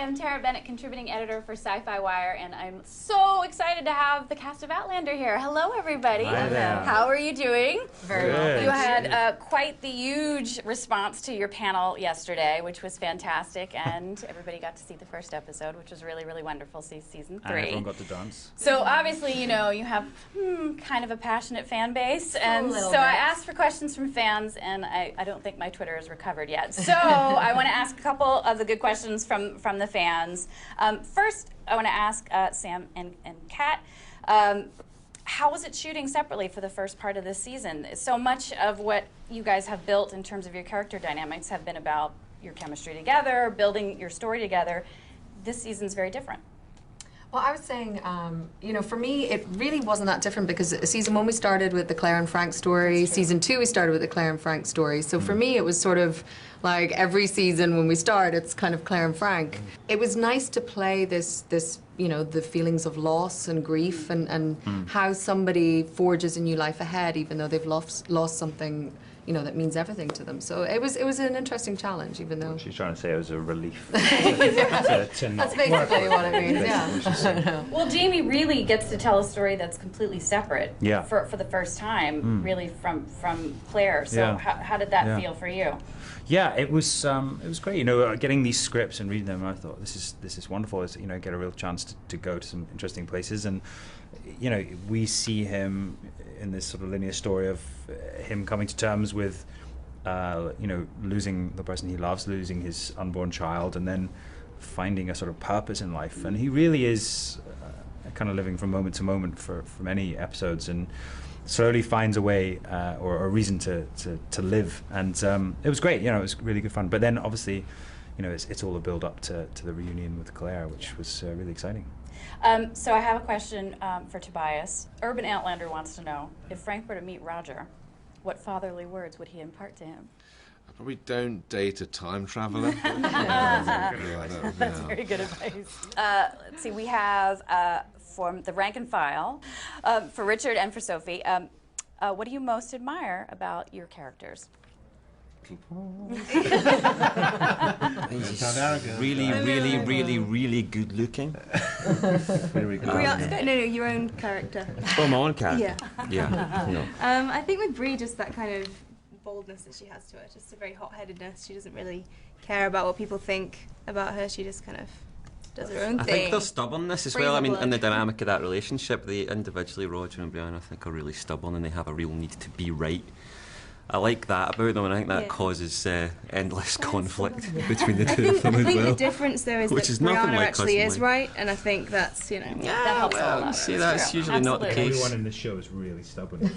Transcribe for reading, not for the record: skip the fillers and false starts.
am Tara Bennett, contributing editor for SYFY WIRE, and I'm so excited to have the cast of Outlander here. Hello, everybody. Hi there. How are you doing? Very well. You had quite the huge response to your panel yesterday, which was fantastic, and everybody got to see the first episode, which was really, really wonderful. See season 3. And everyone got to dance. So obviously, you know, you have kind of a passionate fan base, and so I asked for questions from fans, and I don't think my Twitter has recovered yet. So I want to ask a couple of the good questions from the fans. First, I want to ask Sam and Kat, how was it shooting separately for the first part of this season? So much of what you guys have built in terms of your character dynamics have been about your chemistry together, building your story together. This season's very different. Well, I was saying, you know, for me, it really wasn't that different because season 1 we started with the Claire and Frank story. Season 2 we started with the Claire and Frank story. So for me, it was sort of like every season when we start, it's kind of Claire and Frank. It was nice to play this, you know, the feelings of loss and grief and how somebody forges a new life ahead, even though they've lost something, you know, that means everything to them. So it was an interesting challenge, even though... She's trying to say it was a relief. That's basically what it means, yeah. Well, Jamie really gets to tell a story that's completely separate for the first time, really from Claire. So how did that feel for you? Yeah, it was great. You know, getting these scripts and reading them, I thought this is wonderful. It's, you know, get a real chance to go to some interesting places, and you know, we see him in this sort of linear story of him coming to terms with, you know, losing the person he loves, losing his unborn child, and then finding a sort of purpose in life. And he really is kind of living from moment to moment for many episodes, and slowly finds a way or a reason to live. And it was great. You know, it was really good fun. But then obviously, you know, it's all a build up to the reunion with Claire, which was really exciting. So I have a question for Tobias. Urban Outlander wants to know, if Frank were to meet Roger, what fatherly words would he impart to him? I probably don't date a time traveler. That's very good advice. Let's see, we have from the rank and file, for Richard and for Sophie, what do you most admire about your characters? really good looking. Very good. No, your own character. Oh, my own character? Yeah. No. I think with Brie, just that kind of boldness that she has to her, just a very hot-headedness. She doesn't really care about what people think about her. She just kind of does her own thing. I think there's stubbornness as well. I mean, in the dynamic of that relationship, they individually, Roger and Brianna, I think, are really stubborn, and they have a real need to be right. I like that about them, and I think that causes endless conflict between the two of them as well. I think the difference, though, is that Brianna actually is right, and I think that's, you know, that helps a lot. See, that's usually not the case. Everyone in the show is really stubborn.